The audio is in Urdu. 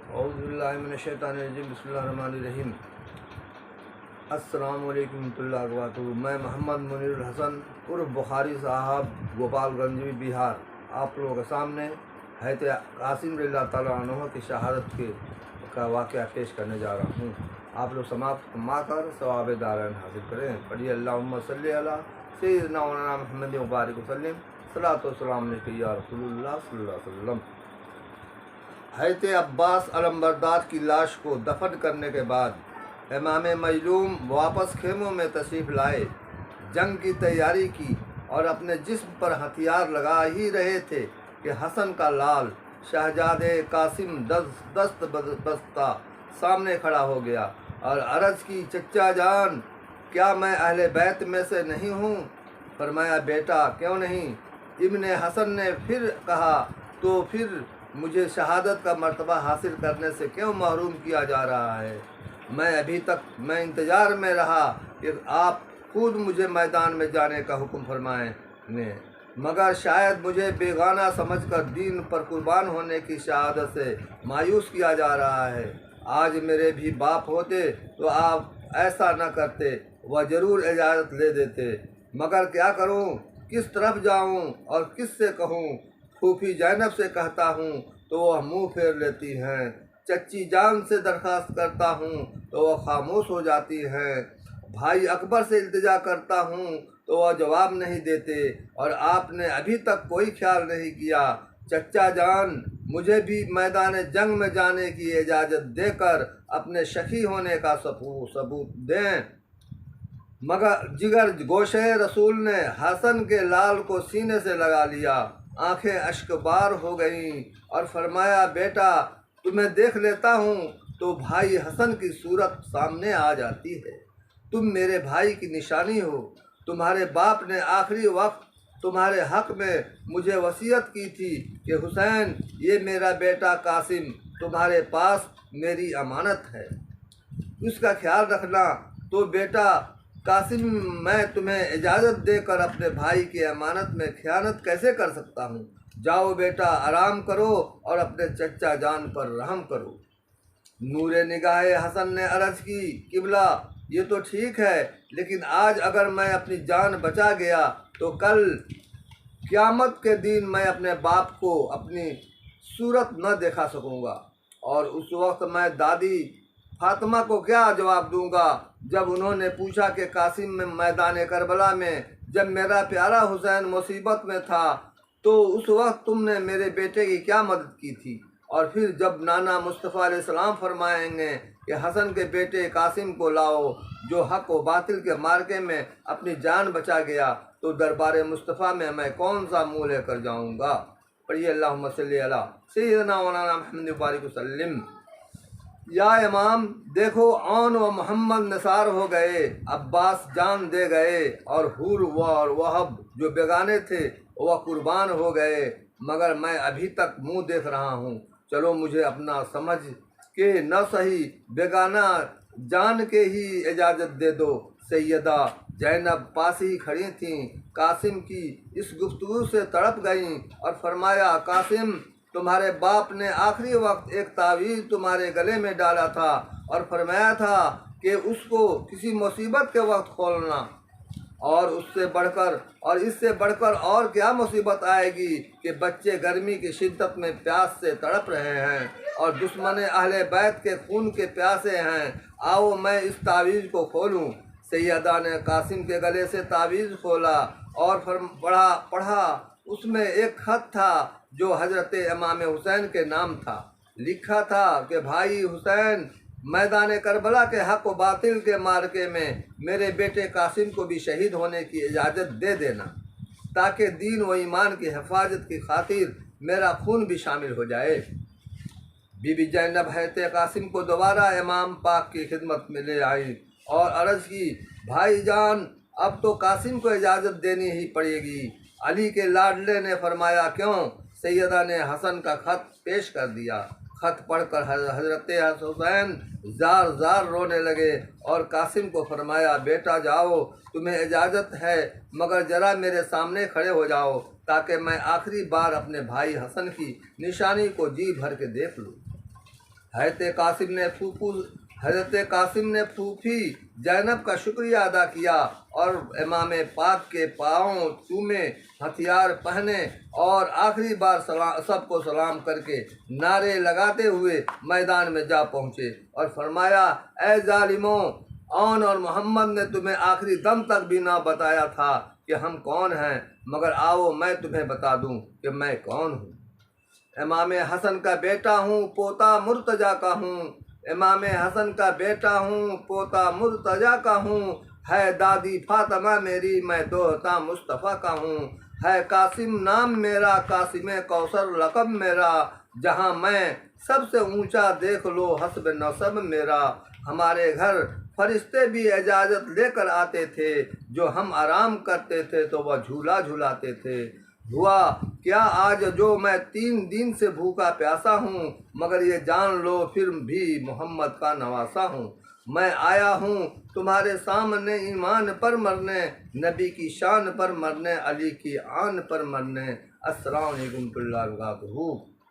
اعوذ باللہ من الشیطان الرجیم بسم اللہ الرحمن الرحیم۔ السلام علیکم ورحمۃ اللہ وبرکاتہ۔ میں محمد منیر الحسن عرف بخاری صاحب گوپال گنج بہار آپ لوگوں کے سامنے حضرت قاسم رضی اللہ تعالیٰ عنہ کی شہادت کا واقعہ پیش کرنے جا رہا ہوں۔ آپ لوگ سماعت فرما کر ثواب دارین حاصل کریں۔ پڑھیے اللہم صلی علی سیدنا مولانا محمد مبارک وسلم، صلاۃ و سلام علیک یا رسول اللہ صلی اللہ علیہ وسلم۔ حضرت عباس علمبردار کی لاش کو دفن کرنے کے بعد امام مظلوم واپس خیموں میں تشریف لائے، جنگ کی تیاری کی اور اپنے جسم پر ہتھیار لگا ہی رہے تھے کہ حسن کا لال شہزادے قاسم دست بستہ سامنے کھڑا ہو گیا اور عرض کی، چچا جان، کیا میں اہل بیت میں سے نہیں ہوں؟ فرمایا، بیٹا کیوں نہیں؟ ابن حسن نے پھر کہا، تو پھر مجھے شہادت کا مرتبہ حاصل کرنے سے کیوں محروم کیا جا رہا ہے؟ میں انتظار میں رہا کہ آپ خود مجھے میدان میں جانے کا حکم فرمائیں نے، مگر شاید مجھے بیگانہ سمجھ کر دین پر قربان ہونے کی شہادت سے مایوس کیا جا رہا ہے۔ آج میرے بھی باپ ہوتے تو آپ ایسا نہ کرتے، وہ ضرور اجازت لے دیتے، مگر کیا کروں؟ کس طرف جاؤں اور کس سے کہوں؟ پھوپھی زینب سے کہتا ہوں تو وہ منہ پھیر لیتی ہیں، چچی جان سے درخواست کرتا ہوں تو وہ خاموش ہو جاتی ہیں، بھائی اکبر سے التجا کرتا ہوں تو وہ جواب نہیں دیتے، اور آپ نے ابھی تک کوئی خیال نہیں کیا۔ چچا جان، مجھے بھی میدان جنگ میں جانے کی اجازت دے کر اپنے شقی ہونے کا ثبوت دیں۔ مگر جگر گوشے رسول نے حسن کے لال کو سینے سے لگا لیا، آنکھیں اشک بار ہو گئیں اور فرمایا، بیٹا تمہیں دیکھ لیتا ہوں تو بھائی حسن کی صورت سامنے آ جاتی ہے۔ تم میرے بھائی کی نشانی ہو۔ تمہارے باپ نے آخری وقت تمہارے حق میں مجھے وصیت کی تھی کہ حسین، یہ میرا بیٹا قاسم تمہارے پاس میری امانت ہے، اس کا خیال رکھنا۔ تو بیٹا قاسم، میں تمہیں اجازت دے کر اپنے بھائی کی امانت میں خیانت کیسے کر سکتا ہوں؟ جاؤ بیٹا، آرام کرو اور اپنے چچا جان پر رحم کرو۔ نور نگاہ حسن نے عرض کی، قبلہ یہ تو ٹھیک ہے، لیکن آج اگر میں اپنی جان بچا گیا تو کل قیامت کے دن میں اپنے باپ کو اپنی صورت نہ دکھا سکوں گا، اور اس وقت میں دادی فاطمہ کو کیا جواب دوں گا جب انہوں نے پوچھا کہ قاسم میں میدان کربلا میں جب میرا پیارا حسین مصیبت میں تھا تو اس وقت تم نے میرے بیٹے کی کیا مدد کی تھی؟ اور پھر جب نانا مصطفیٰ علیہ السلام فرمائیں گے کہ حسن کے بیٹے قاسم کو لاؤ جو حق و باطل کے مارکے میں اپنی جان بچا گیا، تو دربار مصطفیٰ میں کون سا منہ لے کر جاؤں گا؟ پڑھیے اللہم صلی علی سیدنا مولانا محمد مبارک وسلم۔ یا امام، دیکھو عون و محمد نثار ہو گئے، عباس جان دے گئے، اور حور اور وہب جو بیگانے تھے وہ قربان ہو گئے، مگر میں ابھی تک منہ دیکھ رہا ہوں۔ چلو مجھے اپنا سمجھ کے نہ صحیح بیگانہ جان کے ہی اجازت دے دو۔ سیدہ زینب پاس ہی کھڑی تھیں، قاسم کی اس گفتگو سے تڑپ گئیں اور فرمایا، قاسم، تمہارے باپ نے آخری وقت ایک تعویذ تمہارے گلے میں ڈالا تھا اور فرمایا تھا کہ اس کو کسی مصیبت کے وقت کھولنا، اور اس سے بڑھ کر اور کیا مصیبت آئے گی کہ بچے گرمی کی شدت میں پیاس سے تڑپ رہے ہیں اور دشمن اہل بیت کے خون کے پیاسے ہیں۔ آؤ میں اس تعویذ کو کھولوں۔ سیدہ نے قاسم کے گلے سے تعویذ کھولا اور پڑھا۔ اس میں ایک خط تھا جو حضرت امام حسین کے نام تھا۔ لکھا تھا کہ بھائی حسین، میدان کربلا کے حق و باطل کے مارکے میں میرے بیٹے قاسم کو بھی شہید ہونے کی اجازت دے دینا، تاکہ دین و ایمان کی حفاظت کی خاطر میرا خون بھی شامل ہو جائے۔ بی بی زینب حضرت قاسم کو دوبارہ امام پاک کی خدمت میں لے آئی اور عرض کی، بھائی جان، اب تو قاسم کو اجازت دینی ہی پڑے گی۔ علی کے لاڈلے نے فرمایا، کیوں؟ سیدہ نے حسن کا خط پیش کر دیا۔ خط پڑھ کر حضرت حسین زار رونے لگے اور قاسم کو فرمایا، بیٹا جاؤ، تمہیں اجازت ہے، مگر ذرا میرے سامنے کھڑے ہو جاؤ تاکہ میں آخری بار اپنے بھائی حسن کی نشانی کو جی بھر کے دیکھ لوں۔ حضرت قاسم نے پھوپھی زینب کا شکریہ ادا کیا اور امام پاک کے پاؤں چومے، ہتھیار پہنے اور آخری بار سب کو سلام کر کے نعرے لگاتے ہوئے میدان میں جا پہنچے اور فرمایا، اے ظالموں، اون اور محمد نے تمہیں آخری دم تک بھی نہ بتایا تھا کہ ہم کون ہیں، مگر آؤ میں تمہیں بتا دوں کہ میں کون ہوں۔ امام حسن کا بیٹا ہوں، پوتا مرتضیٰ کا ہوں، امام حسن کا بیٹا ہوں، پوتا مرتضیٰ کا ہوں، ہے دادی فاطمہ میری، میں دوہتا مصطفیٰ کا ہوں، ہے قاسم نام میرا، قاسم کوثر لقب میرا، جہاں میں سب سے اونچا دیکھ لو حسب نسب میرا۔ ہمارے گھر فرشتے بھی اجازت لے کر آتے تھے، جو ہم آرام کرتے تھے تو وہ جھولا جھولاتے تھے۔ ہوا کیا آج جو میں 3 دن سے بھوکا پیاسا ہوں، مگر یہ جان لو پھر بھی محمد کا نواسا ہوں۔ میں آیا ہوں تمہارے سامنے ایمان پر مرنے، نبی کی شان پر مرنے، علی کی آن پر مرنے۔ السلام علیکم ورحمۃ اللہ وبرکاتہ۔